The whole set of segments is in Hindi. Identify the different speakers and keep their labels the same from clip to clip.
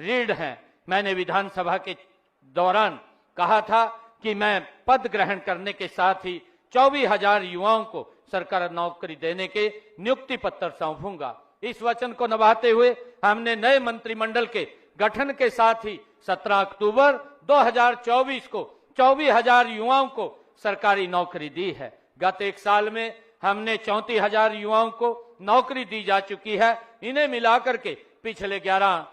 Speaker 1: रीढ़ हैं। मैंने विधानसभा के दौरान कहा था कि मैं पद ग्रहण करने के साथ ही 24,000 युवाओं को सरकारी नौकरी देने के नियुक्ति पत्र सौंपूंगा। इस वचन को निभाते हुए हमने नए मंत्रिमंडल के गठन के साथ ही 17 अक्टूबर 2024 को 24,000 युवाओं को सरकारी नौकरी दी है। गत एक साल में हमने 34,000 युवाओं को नौकरी दी जा चुकी है। इन्हें मिलाकर के पिछले 11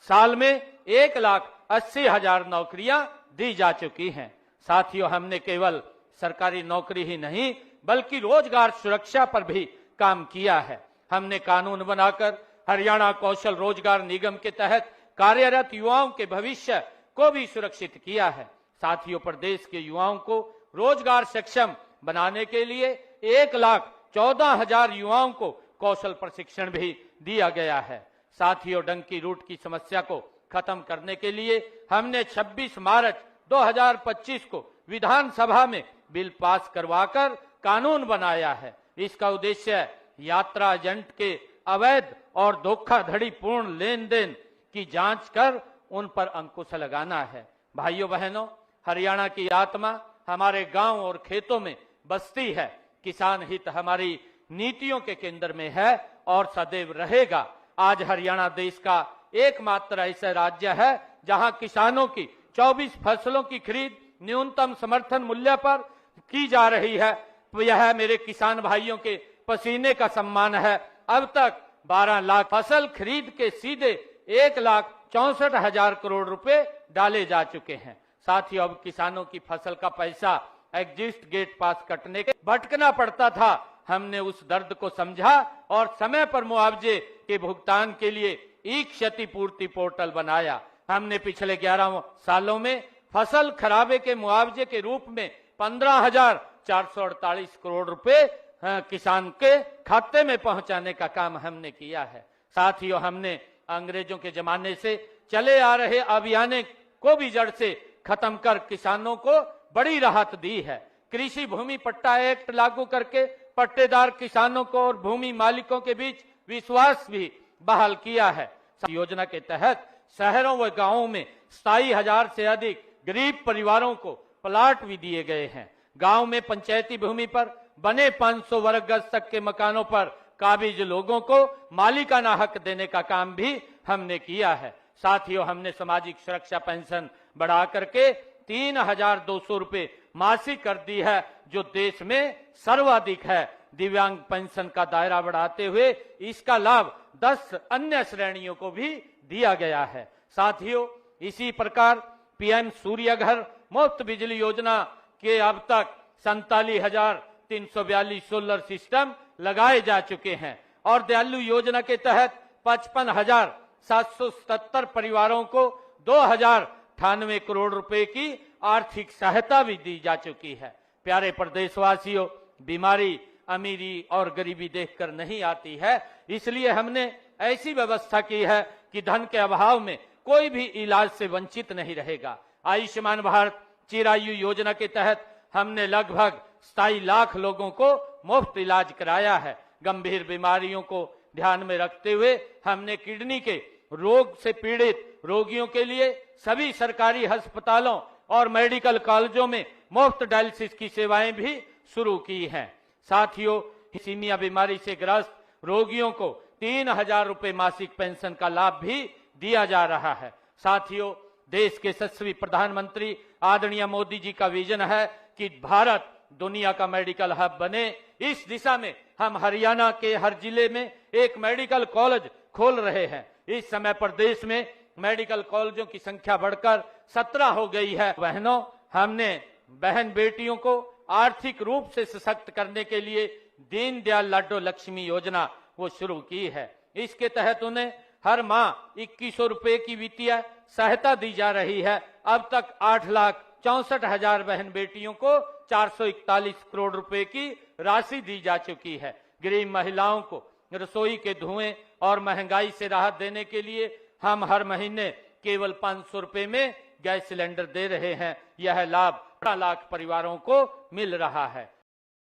Speaker 1: साल में 1,80,000 नौकरियां दी जा चुकी हैं। साथियों, हमने केवल सरकारी नौकरी ही नहीं बल्कि रोजगार सुरक्षा पर भी काम किया है। हमने कानून बनाकर हरियाणा कौशल रोजगार निगम के तहत कार्यरत युवाओं के भविष्य को भी सुरक्षित किया है। साथियों, प्रदेश के युवाओं को रोजगार सक्षम बनाने के लिए 1,14,000 युवाओं को कौशल प्रशिक्षण भी दिया गया है। साथियों, डंकी रूट की समस्या को खत्म करने के लिए हमने 26 मार्च 2025 को विधानसभा में बिल पास करवाकर कानून बनाया है। इसका उद्देश्य यात्रा एजेंट के अवैध और धोखाधड़ी पूर्ण लेन देन की जांच कर उन पर अंकुश लगाना है। भाइयों बहनों, हरियाणा की आत्मा हमारे गांव और खेतों में बसती है। किसान हित हमारी नीतियों के केंद्र में है और सदैव रहेगा। आज हरियाणा देश का एकमात्र ऐसा राज्य है जहां किसानों की 24 फसलों की खरीद न्यूनतम समर्थन मूल्य पर की जा रही है। यह मेरे किसान भाइयों के पसीने का सम्मान है। अब तक 12 लाख फसल खरीद के सीधे 1,64,000 करोड़ रुपए डाले जा चुके हैं। साथ ही अब किसानों की फसल का पैसा एग्जिट गेट पास कटने के भटकना पड़ता था। हमने उस दर्द को समझा और समय पर मुआवजे के भुगतान के लिए ई क्षतिपूर्ति पोर्टल बनाया। हमने पिछले 11 सालों में फसल खराबे के मुआवजे के रूप में 15,448 करोड़ रुपए किसान के खाते में पहुंचाने का काम हमने किया है। साथियों, हमने अंग्रेजों के जमाने से चले आ रहे अभियान को भी जड़ से खत्म कर किसानों को बड़ी राहत दी है। कृषि भूमि पट्टा एक्ट लागू करके पट्टेदार किसानों को और भूमि मालिकों के बीच विश्वास भी बहाल किया है। योजना के तहत शहरों व गांवों में 27,000 से अधिक गरीब परिवारों को प्लाट भी दिए गए हैं। गांव में पंचायती भूमि पर बने 500 वर्ग गज तक के मकानों पर काबिज लोगों को मालिकाना हक देने का काम भी हमने किया है। साथियों, हमने सामाजिक सुरक्षा पेंशन बढ़ा करके 3,200 रुपए मासिक कर दी है, जो देश में सर्वाधिक है। दिव्यांग पेंशन का दायरा बढ़ाते हुए इसका लाभ 10 अन्य श्रेणियों को भी दिया गया है। साथियों, इसी प्रकार पीएम सूर्य घर मुफ्त बिजली योजना के अब तक 47,342 सोलर सिस्टम लगाए जा चुके हैं और दयालु योजना के तहत 55,777 परिवारों को 2,098 करोड़ रुपए की आर्थिक सहायता भी दी जा चुकी है। प्यारे प्रदेशवासियों, बीमारी अमीरी और गरीबी देखकर नहीं आती है, इसलिए हमने ऐसी व्यवस्था की है कि धन के अभाव में कोई भी इलाज से वंचित नहीं रहेगा। आयुष्मान भारत चिरायु योजना के तहत हमने लगभग 27 लाख लोगों को मुफ्त इलाज कराया है। गंभीर बीमारियों को ध्यान में रखते हुए हमने किडनी के रोग से पीड़ित रोगियों के लिए सभी सरकारी अस्पतालों और मेडिकल कॉलेजों में मुफ्त डायलिसिस की सेवाएं भी शुरू की हैं। साथियों, थैलेसीमिया बीमारी से ग्रस्त रोगियों को 3,000 रुपए मासिक पेंशन का लाभ भी दिया जा रहा है। साथियों, देश के यशस्वी प्रधानमंत्री आदरणीय मोदी जी का विजन है कि भारत दुनिया का मेडिकल हब बने। इस दिशा में हम हरियाणा के हर जिले में एक मेडिकल कॉलेज खोल रहे हैं। इस समय प्रदेश में मेडिकल कॉलेजों की संख्या बढ़कर 17 हो गई है। बहनों, हमने बहन बेटियों को आर्थिक रूप से सशक्त करने के लिए दीनदयाल लाडो लक्ष्मी योजना वो शुरू की है। इसके तहत उन्हें हर माह 2100 रुपए की वित्तीय सहायता दी जा रही है। अब तक 8,64,000 बहन बेटियों को 441 करोड़ रुपए की राशि दी जा चुकी है। गरीब महिलाओं को रसोई के धुएं और महंगाई से राहत देने के लिए हम हर महीने केवल 500 रुपए में गैस सिलेंडर दे रहे हैं। यह लाभ 18 लाख परिवारों को मिल रहा है।